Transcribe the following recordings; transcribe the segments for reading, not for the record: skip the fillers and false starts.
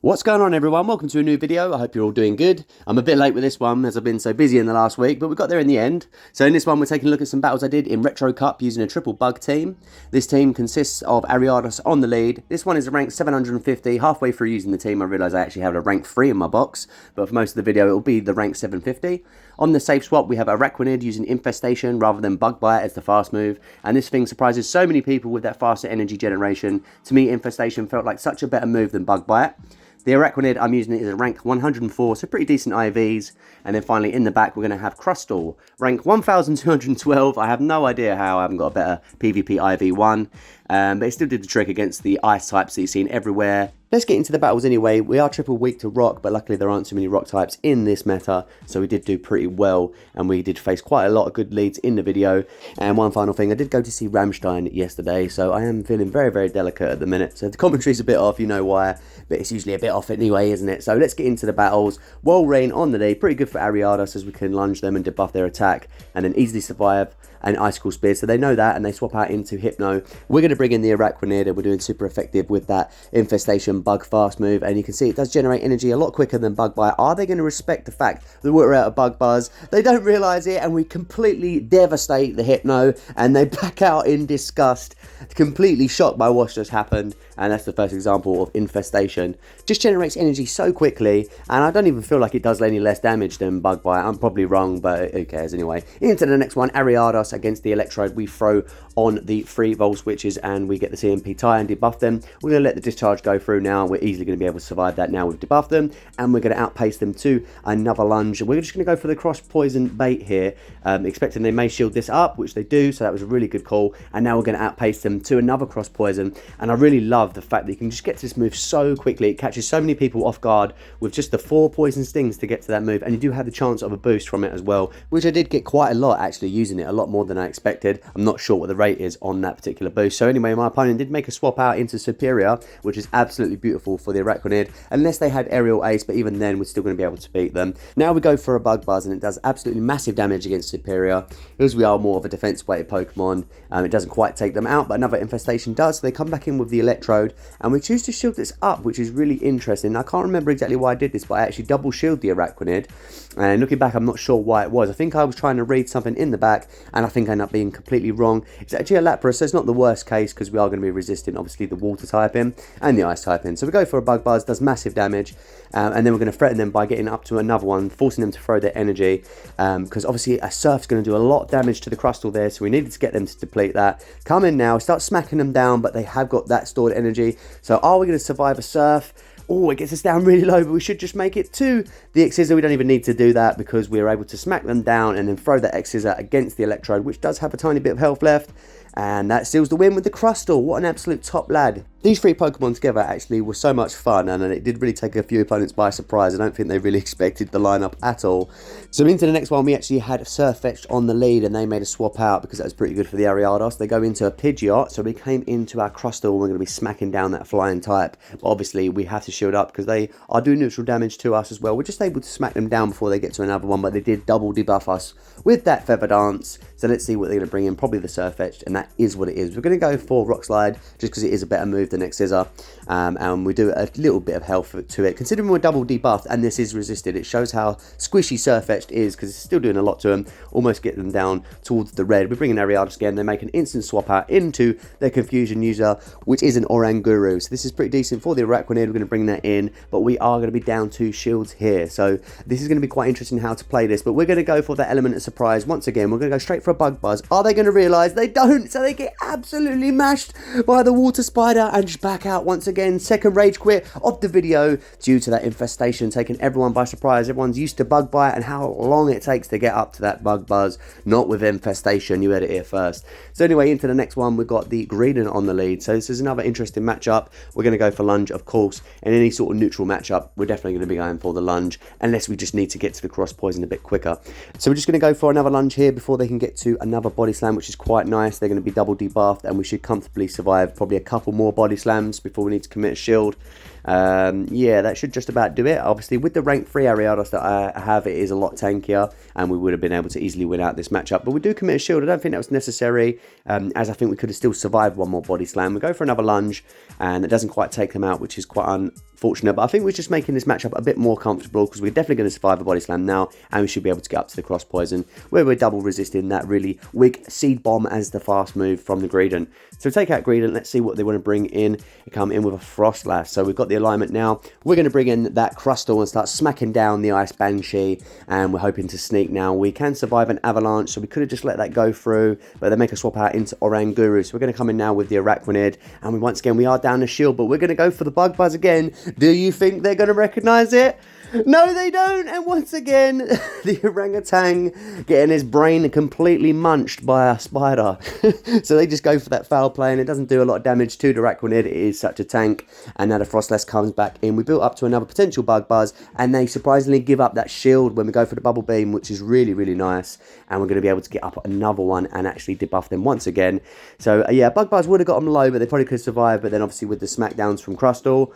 What's going on, everyone? Welcome to a new video. I hope you're all doing good. I'm a bit late with this one as I've been so busy in the last week, but we got there in the end. So in this one, we're taking a look at some battles I did in Retro Cup using a triple bug team. This team consists of Ariados on the lead. This one is a rank 750. Halfway through using the team, I realised I actually have a rank 3 in my box, but for most of the video, it will be the rank 750. On the safe swap, we have Araquanid using Infestation rather than Bug Bite as the fast move, and this thing surprises so many people with that faster energy generation. To me, Infestation felt like such a better move than Bug Bite. The Araquanid, I'm using it as a rank 104, so pretty decent IVs. And then finally in the back, we're going to have Crustle, rank 1212. I have no idea how I haven't got a better PvP IV1, but it still did the trick against the ice types that you've seen everywhere. Let's get into the battles anyway. We are triple weak to rock, but luckily there aren't too many rock types in this meta, so we did do pretty well, and we did face quite a lot of good leads in the video. And one final thing, I did go to see Rammstein yesterday, so I am feeling very, very delicate at the minute. So if the commentary's a bit off, you know why, but it's usually a bit off anyway, isn't it? So let's get into the battles. Wall Rain on the day, pretty good for Ariados as we can lunge them and debuff their attack, and then easily survive an Icicle Spear, so they know that, and they swap out into Hypno. We're going to bring in the Araquanid, and we're doing super effective with that Infestation Bug Fast move, and you can see it does generate energy a lot quicker than Bug Bite. Are they going to respect the fact that we're out of Bug Buzz? They don't realise it, and we completely devastate the Hypno, and they back out in disgust, completely shocked by what's just happened. And that's the first example of Infestation. Just generates energy so quickly, and I don't even feel like it does any less damage than Bug Bite. I'm probably wrong, but who cares anyway. Into the next one, Ariados against the Electrode. We throw on the 3 volt switches and we get the CMP tie and debuff them. We're going to let the discharge go through now. We're easily going to be able to survive that now we've debuffed them, and we're going to outpace them to another lunge. We're just going to go for the cross poison bait here, expecting they may shield this up, which they do, so that was a really good call. And now we're going to outpace them to another cross poison, and I really love the fact that you can just get to this move so quickly. It catches so many people off guard with just the 4 poison stings to get to that move, and you do have the chance of a boost from it as well, which I did get quite a lot actually using it, a lot more than I expected. I'm not sure what the rate is on that particular boost. So anyway, my opponent did make a swap out into Superior, which is absolutely beautiful for the Araquanid, unless they had Aerial Ace, but even then we're still going to be able to beat them. Now we go for a Bug Buzz, and it does absolutely massive damage against Superior. Because we are more of a defense weighted Pokemon, it doesn't quite take them out, but another Infestation does. So they come back in with the Electrode, and we choose to shield this up, which is really interesting. I can't remember exactly why I did this, but I actually double shield the Araquanid, and looking back, I'm not sure why it was. I think I was trying to read something in the back, and I think I ended up being completely wrong. It's actually a Lapras, so it's not the worst case, because we are going to be resisting, obviously, the Water typing and the Ice typing. So we go for a Bug Buzz, does massive damage, and then we're going to threaten them by getting up to another one, forcing them to throw their energy, because obviously a Surf's going to do a lot of damage to the Crustle there, so we needed to get them to deplete that. Come in now, start smacking them down, but they have got that stored energy. So are we going to survive a Surf? Oh, it gets us down really low, but we should just make it to the X-Scissor. We don't even need to do that because we are able to smack them down and then throw that X-Scissor against the Electrode, which does have a tiny bit of health left. And that seals the win with the Crustle. What an absolute top lad. These 3 Pokemon together actually were so much fun, and it did really take a few opponents by surprise. I don't think they really expected the lineup at all. So into the next one, we actually had Surfetched on the lead, and they made a swap out because that was pretty good for the Ariados. They go into a Pidgeot, so we came into our Crustle, and we're going to be smacking down that flying type. But obviously, we have to shield up because they are doing neutral damage to us as well. We're just able to smack them down before they get to another one, but they did double debuff us with that Feather Dance. So let's see what they're going to bring in. Probably the Surfetched, and that is what it is. We're going to go for Rock Slide just because it is a better move than X-Scissor, and we do a little bit of health to it. Considering we're double debuffed and this is resisted, it shows how squishy Surfetched is because it's still doing a lot to them. Almost get them down towards the red. We bring in Ariados again. They make an instant swap out into their Confusion user, which is an Oranguru. So this is pretty decent for the Araquanid. We're going to bring that in, but we are going to be down 2 shields here. So this is going to be quite interesting how to play this, but we're going to go for that element of surprise. Once again, we're going to go straight for a Bug Buzz. Are they going to realise? They don't, so they get absolutely mashed by the Water Spider and just back out once again. Second rage quit of the video due to that Infestation taking everyone by surprise. Everyone's used to Bug Bite and how long it takes to get up to that Bug Buzz. Not with Infestation, you heard it here first. So anyway, into the next one, we've got the Greedent on the lead. So this is another interesting matchup. We're going to go for Lunge, of course. In any sort of neutral matchup, we're definitely going to be going for the Lunge, unless we just need to get to the Cross Poison a bit quicker. So we're just going to go for another Lunge here before they can get to another Body Slam, which is quite nice. They're going to be double debuffed, and we should comfortably survive probably a couple more Body Slams before we need to commit a shield. Yeah, that should just about do it. Obviously, with the rank 3 Ariados that I have, it is a lot tankier, and we would have been able to easily win out this matchup. But we do commit a shield. I don't think that was necessary, as I think we could have still survived one more body slam. We go for another lunge, and it doesn't quite take them out, which is quite unfortunate. But I think we're just making this matchup a bit more comfortable, because we're definitely going to survive a body slam now, and we should be able to get up to the cross poison, where we're double resisting that really weak seed bomb as the fast move from the Greedent. So take out Greedent, let's see what they want to bring in. They come in with a Frost Lash. So we've got the alignment now. We're going to bring in that Crustle and start smacking down the Ice Banshee, and we're hoping to sneak now. We can survive an Avalanche, so we could have just let that go through, but they make a swap out into Oranguru. So we're going to come in now with the Araquanid, and once again we are down a shield, but we're going to go for the Bug Buzz again. Do you think they're going to recognize it? No, they don't. And once again, the orangutan getting his brain completely munched by a spider. So they just go for that foul play, and it doesn't do a lot of damage to the Araquanid. It is such a tank. And now the Frostless comes back in. We built up to another potential Bug Buzz, and they surprisingly give up that shield when we go for the Bubble Beam, which is really, really nice. And we're going to be able to get up another one and actually debuff them once again. So yeah, Bug Buzz would have got them low, but they probably could survive. But then obviously with the smackdowns from Crustle,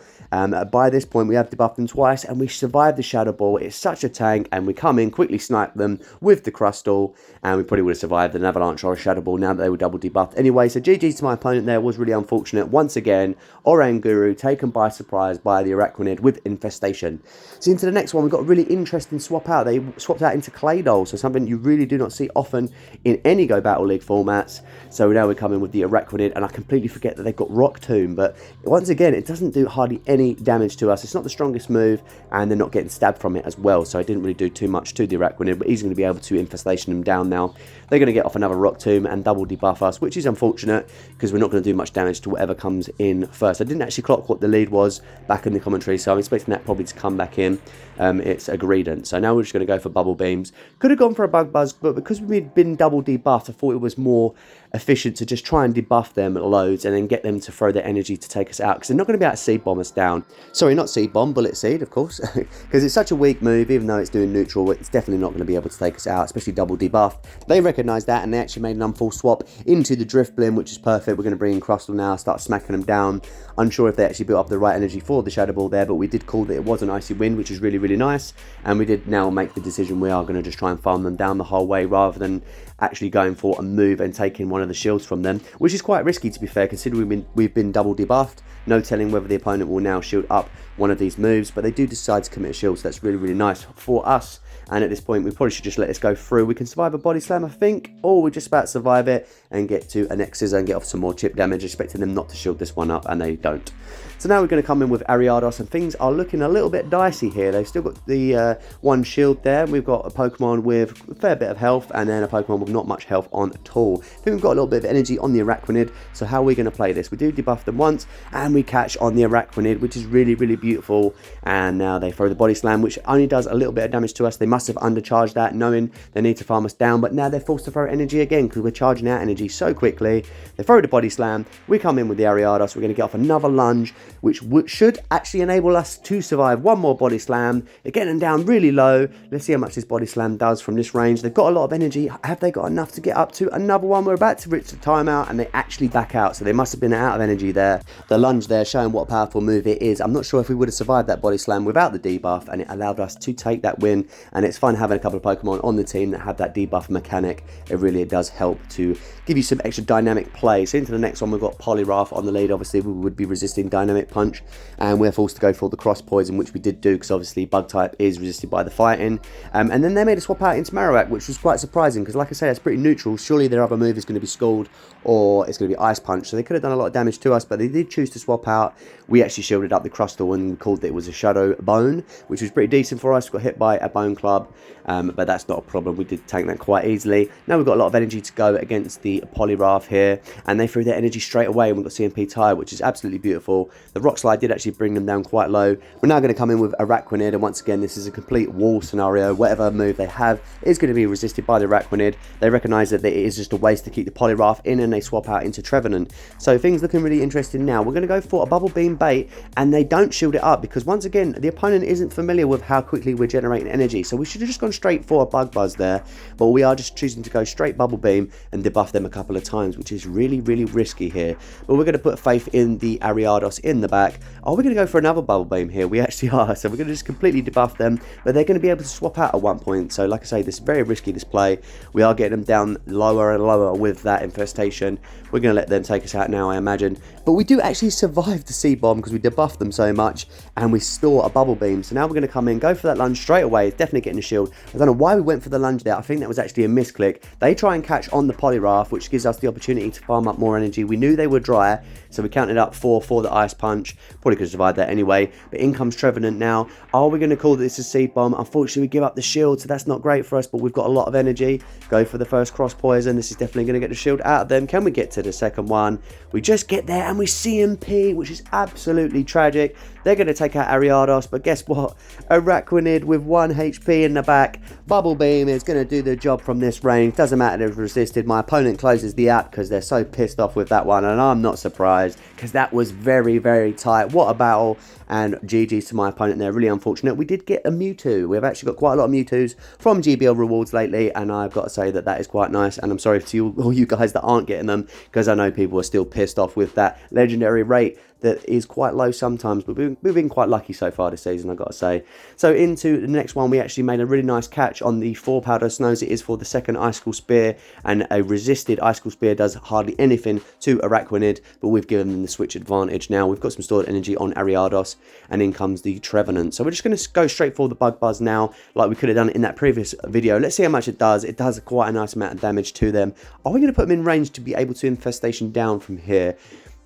by this point we have debuffed them twice, and we survived the Shadow Ball. It's such a tank, and we come in, quickly snipe them with the Crustle, and we probably would have survived an Avalanche or a Shadow Ball now that they were double debuffed. Anyway, so GG to my opponent there. Was really unfortunate. Once again, Oranguru taken by surprise by the Araquanid with Infestation. So into the next one, we've got a really interesting swap out. They swapped out into Claydol, so something you really do not see often in any Go Battle League formats. So now we're coming with the Araquanid, and I completely forget that they've got Rock Tomb, but once again, it doesn't do hardly any damage to us. It's not the strongest move, and they're not getting stabbed from it as well, so I didn't really do too much to the Araquanid, but he's going to be able to Infestation him down now. They're going to get off another Rock Tomb and double debuff us, which is unfortunate, because we're not going to do much damage to whatever comes in first. I didn't actually clock what the lead was back in the commentary, so I'm expecting that probably to come back in. It's a Greedent, so now we're just going to go for Bubble Beams. Could have gone for a Bug Buzz, but because we'd been double debuffed, I thought it was more efficient to just try and debuff them loads and then get them to throw their energy to take us out, because they're not going to be able to Seed Bomb us down. Sorry, not Seed Bomb, Bullet Seed, of course, because it's such a weak move. Even though it's doing neutral, it's definitely not going to be able to take us out, especially double debuff. They recognise that, and they actually made an unfull swap into the Drift Blim, which is perfect. We're going to bring in Crustle now, start smacking them down. Unsure if they actually built up the right energy for the Shadow Ball there, but we did call that it was an Icy Wind, which is really, really nice. And we did now make the decision we are going to just try and farm them down the whole way, rather than actually going for a move and taking one of the shields from them, which is quite risky, to be fair, considering we've been double debuffed. No telling whether the opponent will now shield up one of these moves, but they do decide to commit a shield, so that's really, really nice for us. And at this point, we probably should just let this go through. We can survive a body slam, I think, or we just about survive it and get to an X-Scissor and get off some more chip damage, expecting them not to shield this one up, and they don't. So now we're going to come in with Ariados, and things are looking a little bit dicey here. They've still got the one shield there. We've got a Pokemon with a fair bit of health, and then a Pokemon with not much health on at all. I think we've got a little bit of energy on the Araquanid, so how are we going to play this? We do debuff them once, and we catch on the Araquanid, which is really, really beautiful. And now they throw the Body Slam, which only does a little bit of damage to us. They must have undercharged that, knowing they need to farm us down, but now they're forced to throw energy again, because we're charging our energy so quickly. They throw the Body Slam, we come in with the Ariados, we're going to get off another lunge, which should actually enable us to survive one more Body Slam. They're getting them down really low. Let's see how much this Body Slam does from this range. They've got a lot of energy. Have they got enough to get up to another one? We're about to reach the timeout, and they actually back out, so they must have been out of energy there. The lunge there showing what a powerful move it is. I'm not sure if we would have survived that Body Slam without the debuff, and it allowed us to take that win. And it's fun having a couple of Pokemon on the team that have that debuff mechanic. It does help to give you some extra dynamic play. So into the next one, we've got Poliwrath on the lead. Obviously, we would be resisting Dynamic Punch, and we're forced to go for the Cross Poison, which we did do, because obviously Bug type is resisted by the fighting. And then they made a swap out into Marowak, which was quite surprising, because like I say, that's pretty neutral. Surely their other move is going to be Scald, or it's going to be Ice Punch, so they could have done a lot of damage to us, but they did choose to swap out. We actually shielded up the Crustle and called it was a Shadow Bone, which was pretty decent for us. We got hit by a Bone Club, but that's not a problem. We did tank that quite easily. Now we've got a lot of energy to go against the Poliwrath here, and they threw their energy straight away, and we've got CMP Tire, which is absolutely beautiful. The Rock Slide did actually bring them down quite low. We're now going to come in with Araquanid, and once again, this is a complete wall scenario. Whatever move they have is going to be resisted by the Araquanid. They recognise that it is just a waste to keep the Poliwrath in, and they swap out into Trevenant. So things looking really interesting now. We're going to go for a Bubble Beam bait, and they don't shield it up, because once again, the opponent isn't familiar with how quickly we're generating energy, so we should have just gone straight for a Bug Buzz there, but we are just choosing to go straight Bubble Beam and debuff them a couple of times, which is really, really risky here. But we're going to put faith in the Ariados in the back. Are we going to go for another Bubble Beam here? We actually are, so we're going to just completely debuff them, but they're going to be able to swap out at one point. So like I say, this is very risky, this play. We are getting them down lower and lower with that infestation. We're going to let them take us out now, I imagine. But we do actually survive the Seed Bomb because we debuffed them so much, and we store a Bubble Beam. So now we're going to come in, go for that lunge straight away. It's definitely getting a shield. I don't know why we went for the lunge there. I think that was actually a misclick. They try and catch on the Polyrath, which gives us the opportunity to farm up more energy. We knew they were dry, so we counted up 4 for the Ice Punch. Probably could have survived that anyway. But in comes Trevenant now. Are we going to call this a Seed Bomb? Unfortunately, we give up the shield, so that's not great for us, but we've got a lot of energy. Go for the first Cross Poison. This is definitely going to get the shield out of them. Can we get to the second one? We just get there and we CMP, which is absolutely tragic. They're going to take out Ariados, but guess what? Araquanid with 1 HP in the back. Bubble Beam is going to do the job from this range. Doesn't matter if it's resisted. My opponent closes the app because they're so pissed off with that one, and I'm not surprised because that was very, very tight. What a battle, and GG's to my opponent there. Really unfortunate. We did get a Mewtwo. We've actually got quite a lot of Mewtwo's from GBL rewards lately, and I've got to say that that is quite nice, and I'm sorry to all you guys that aren't getting them because I know people are still pissed off with that legendary rate that is quite low sometimes, but we've been quite lucky so far this season, I've got to say. So into the next one, we actually made a really nice catch on the 4 Powder Snows. It is for the second Icicle Spear, and a resisted Icicle Spear does hardly anything to Araquanid, but we've given them the switch advantage now. We've got some stored energy on Ariados, and in comes the Trevenant. So we're just going to go straight for the Bug Buzz now, like we could have done in that previous video. Let's see how much it does. It does quite a nice amount of damage to them. Are we going to put them in range to be able to Infestation down from here?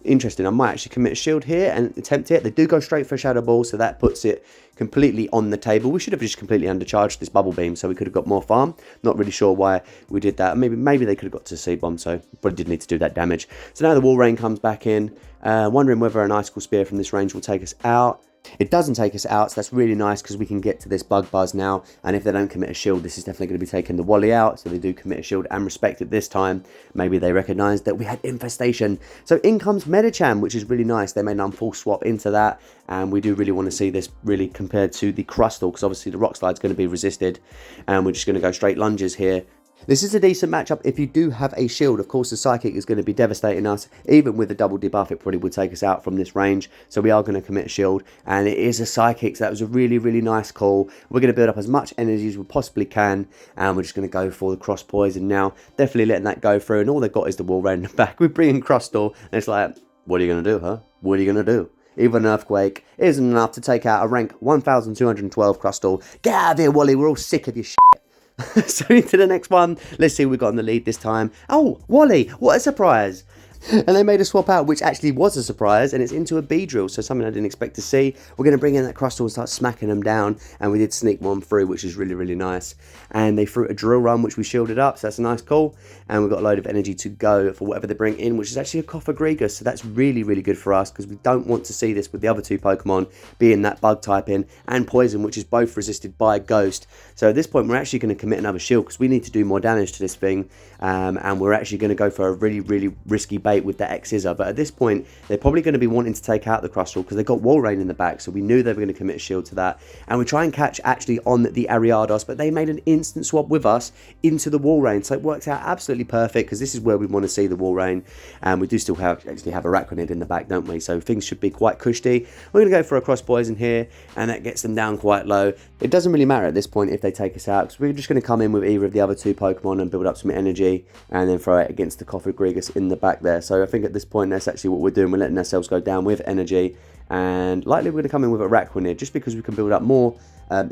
Interesting. I might actually commit a shield here and attempt it. They do go straight for Shadow Ball, so that puts it completely on the table. We should have just completely undercharged this Bubble Beam, so we could have got more farm. Not really sure why we did that. Maybe they could have got to Seed Bomb, so probably did need to do that damage. So now the Wall Rain comes back in. Wondering whether an Icicle Spear from this range will take us out. It doesn't take us out, so that's really nice because we can get to this Bug Buzz now, and if they don't commit a shield, this is definitely going to be taking the Wally out, so they do commit a shield and respect it this time. Maybe they recognise that we had Infestation. So in comes Medicham, which is really nice. They made an unfull swap into that, and we do really want to see this really compared to the Crustle, because obviously the Rock Slide's going to be resisted, and we're just going to go straight lunges here. This is a decent matchup if you do have a shield. Of course, the Psychic is going to be devastating us. Even with the double debuff, it probably would take us out from this range. So we are going to commit a shield. And it is a Psychic, so that was a really, really nice call. We're going to build up as much energy as we possibly can. And we're just going to go for the Cross Poison now. Definitely letting that go through. And all they've got is the Wall Rain in the back. We bring in Crustle. And it's like, what are you going to do, huh? What are you going to do? Even an Earthquake isn't enough to take out a rank 1212 Crustle. Get out of here, Wally. We're all sick of your shit. So into the next one. Let's see who we got in the lead this time. Oh, Wally, what a surprise. And they made a swap out, which actually was a surprise, and it's into a Beedrill, so something I didn't expect to see. We're going to bring in that Crustle and start smacking them down, and we did sneak one through, which is really, really nice. And they threw a Drill Run, which we shielded up, so that's a nice call. And we've got a load of energy to go for whatever they bring in, which is actually a Cofagrigus, so that's really, really good for us, because we don't want to see this with the other two Pokemon being that Bug typing and Poison, which is both resisted by Ghost. So at this point, we're actually going to commit another shield, because we need to do more damage to this thing, and we're actually going to go for a really, really risky bait with the X-Scissor. But at this point, they're probably going to be wanting to take out the Crustle, because they've got Wall Rain in the back, so we knew they were going to commit a shield to that. And we try and catch actually on the Ariados, but they made an instant swap with us into the Wall Rain, so it works out absolutely perfect, because this is where we want to see the Wall Rain. And we do still actually have Araquanid in the back, don't we? So things should be quite cushy. We're going to go for a Cross Poison here, and that gets them down quite low. It doesn't really matter at this point if they take us out, because we're just going to come in with either of the other two Pokemon and build up some energy, and then throw it against the Cofagrigus in the back there. So I think at this point, that's actually what we're doing. We're letting ourselves go down with energy, and likely we're going to come in with Araquanid just because we can build up more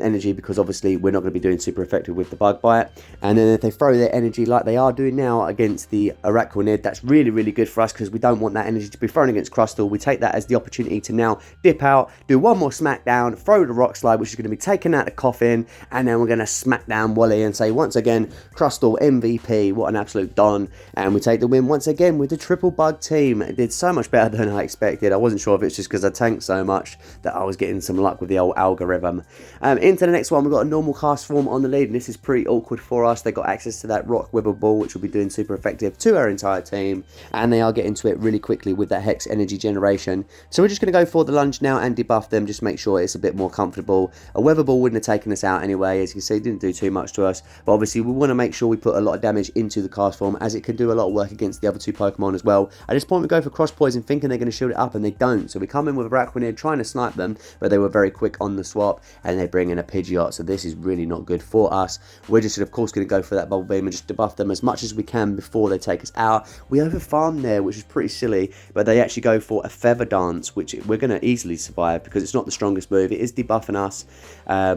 energy, because obviously we're not going to be doing super effective with the Bug Bite. And then if they throw their energy like they are doing now against the Araquanid, that's really, really good for us, because we don't want that energy to be thrown against Crustle. We take that as the opportunity to now dip out, do one more smackdown, throw the Rock Slide, which is going to be taken out the coffin, and then we're going to smack down Wally and say once again, Crustle MVP, what an absolute don. And we take the win once again with the triple Bug team. It did so much better than I expected. I wasn't sure if it's just because I'd tank so much that I was getting some luck with the old algorithm. Into the next one, we've got a normal cast form on the lead, and this is pretty awkward for us. They got access to that rock wibble ball, which will be doing super effective to our entire team, and they are getting to it really quickly with that hex energy generation. So we're just going to go for the lunge now and debuff them, just make sure it's a bit more comfortable. A weather ball wouldn't have taken us out anyway, as you can see, it didn't do too much to us, but obviously we want to make sure we put a lot of damage into the cast form, as it can do a lot of work against the other two Pokemon as well. At this point we go for cross poison, thinking they're going to shield it up, and they don't. So we come in with Araquanid trying to snipe them, but they were very quick on the swap, and they bring in a Pidgeot, so this is really not good for us. We're just of course going to go for that bubble beam and just debuff them as much as we can before they take us out. We overfarmed there, which is pretty silly, but they actually go for a feather dance, which we're going to easily survive because it's not the strongest move. It is debuffing us,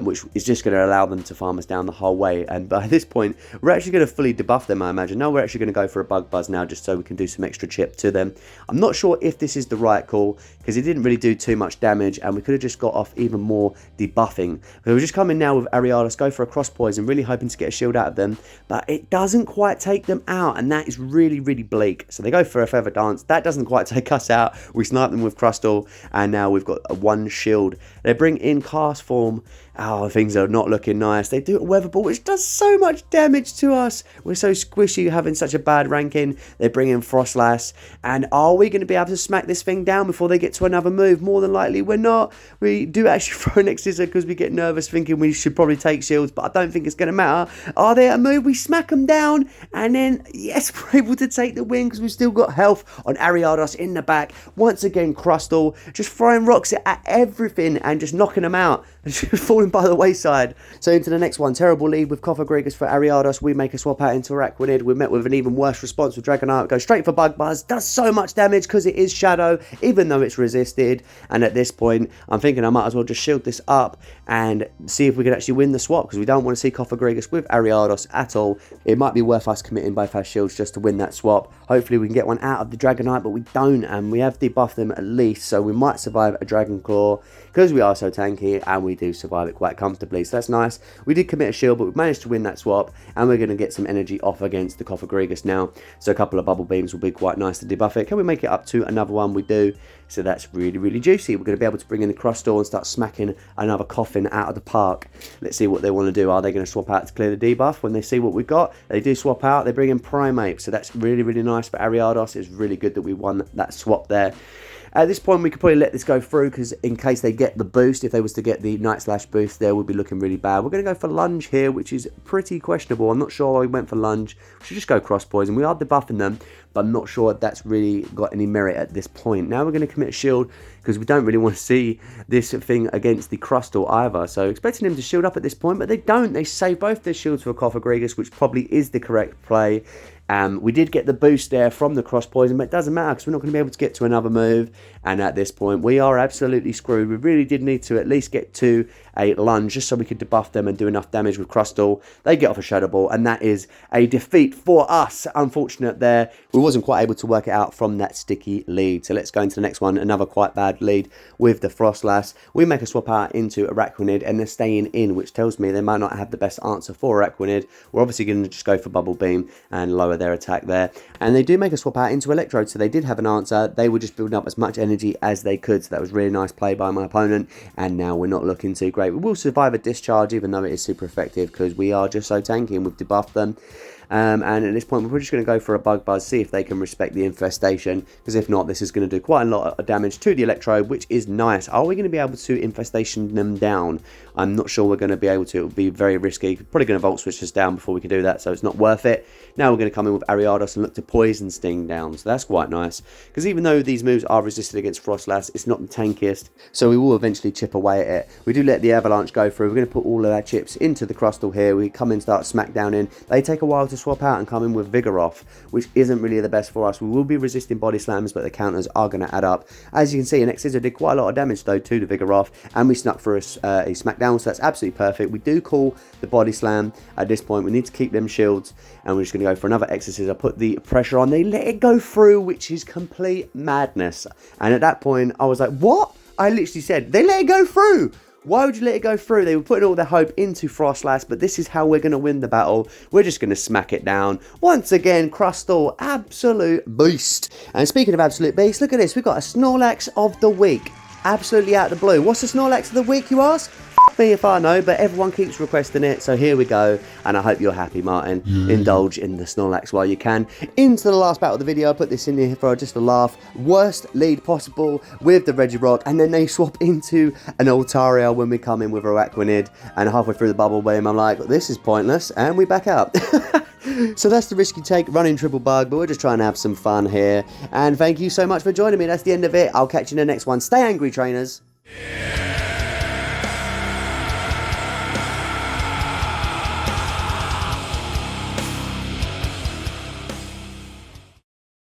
which is just going to allow them to farm us down the whole way. And by this point we're actually going to fully debuff them, I imagine. No, we're actually going to go for a bug buzz now, just so we can do some extra chip to them. I'm not sure if this is the right call, because it didn't really do too much damage, and we could have just got off even more debuffing. So we're just coming now with Ariados, go for a cross poison, really hoping to get a shield out of them, but it doesn't quite take them out, and that is really, really bleak. So they go for a feather dance, that doesn't quite take us out. We snipe them with Crustle, and now we've got a one shield. They bring in cast form. Oh, things are not looking nice. They do a weather ball, which does so much damage to us. We're so squishy having such a bad ranking. They bring in Frostlass, and are we going to be able to smack this thing down before they get to another move? More than likely we're not. We do actually throw an X-Scissor because we get nervous thinking we should probably take shields, but I don't think it's going to matter. Are they at a move? We smack them down, and then yes, we're able to take the win because we've still got health on Ariados in the back. Once again, Crustle just throwing rocks at everything and just knocking them out. Just falling by the wayside. So into the next one, terrible lead with Cofagrigus for Ariados. We make a swap out into Araquanid. We're met with an even worse response with Dragonite. Go straight for Bug Buzz. Does so much damage because it is Shadow, even though it's resisted. And at this point, I'm thinking I might as well just shield this up and see if we can actually win the swap, because we don't want to see Cofagrigus with Ariados at all. It might be worth us committing both our shields just to win that swap. Hopefully we can get one out of the Dragonite, but we don't, and we have debuffed them at least, so we might survive a Dragon Claw because we are so tanky, and we do survive it quite comfortably, so that's nice. We did commit a shield, but we managed to win that swap, and we're going to get some energy off against the Cofagrigus now, so a couple of bubble beams will be quite nice to debuff it. Can we make it up to another one? We do, so that's really, really juicy. We're going to be able to bring in the Crustle and start smacking another coffin out of the park. Let's see what they want to do. Are they going to swap out to clear the debuff when they see what we've got? They do swap out. They bring in Primate, so that's really, really nice for Ariados. It's really good that we won that swap there. At this point, we could probably let this go through, because in case they get the boost, if they was to get the Night Slash boost there, would be looking really bad. We're going to go for Lunge here, which is pretty questionable. I'm not sure why we went for Lunge. We should just go Cross Poison. We are debuffing them, but I'm not sure that's really got any merit at this point. Now we're going to commit Shield, because we don't really want to see this thing against the Crustle either. So expecting them to shield up at this point, but they don't. They save both their shields for Cofagrigus, which probably is the correct play. We did get the boost there from the cross poison, but it doesn't matter because we're not going to be able to get to another move. And at this point, we are absolutely screwed. We really did need to at least get to a lunge just so we could debuff them and do enough damage with Crustle. They get off a Shadow Ball, and that is a defeat for us. Unfortunate there. We wasn't quite able to work it out from that sticky lead. So let's go into the next one. Another quite bad lead with the Frostlass. We make a swap out into Araquanid, and they're staying in, which tells me they might not have the best answer for Araquanid. We're obviously going to just go for Bubble Beam and lower their attack there. And they do make a swap out into Electrode, so they did have an answer. They were just building up as much energy as they could, so that was really nice play by my opponent. And now we're not looking too great. We will survive a discharge, even though it is super effective, because we are just so tanky and we've debuffed them. And at this point, we're just going to go for a Bug Buzz, see if they can respect the Infestation, because if not, this is going to do quite a lot of damage to the Electrode, which is nice. Are we going to be able to Infestation them down? I'm not sure we're going to be able to. It would be very risky. Probably going to Volt Switch us down before we can do that, so it's not worth it. Now we're going to come in with Ariados and look to Poison Sting down, so that's quite nice, because even though these moves are resisted against Frostlass, it's not the tankiest, so we will eventually chip away at it. We do let the Avalanche go through. We're going to put all of our chips into the Crustle here. We come in, start Smackdown in. They take a while to swap out and come in with Vigoroth, which isn't really the best for us. We will be resisting Body Slams, but the counters are going to add up. As you can see, an X-Scissor did quite a lot of damage though to the Vigoroth, and we snuck for a Smackdown, so that's absolutely perfect. We do call the Body Slam at this point. We need to keep them shields, and we're just going to go for another X-Scissor. Put the pressure on. They let it go through, which is complete madness. And at that point, I was like, what? I literally said, they let it go through. Why would you let it go through? They were putting all their hope into Frostlass, but this is how we're going to win the battle. We're just going to smack it down. Once again, Crustle, absolute beast. And speaking of absolute beast, look at this. We've got a Snorlax of the week. absolutely out of the blue. What's the Snorlax of the week, you ask? Me if I know, but everyone keeps requesting it, so here we go, and I hope you're happy, Martin. Indulge in the Snorlax while you can. Into the last battle of the video, I put this in here for just a laugh. Worst lead possible with the Regirock, and then they swap into an Altaria when we come in with Araquanid, and halfway through the bubble beam, I'm like, this is pointless, and we back up. So that's the risk you take running triple bug, but we're just trying to have some fun here, and thank you so much for joining me. That's the end of it. I'll catch you in the next one. Stay angry, trainers.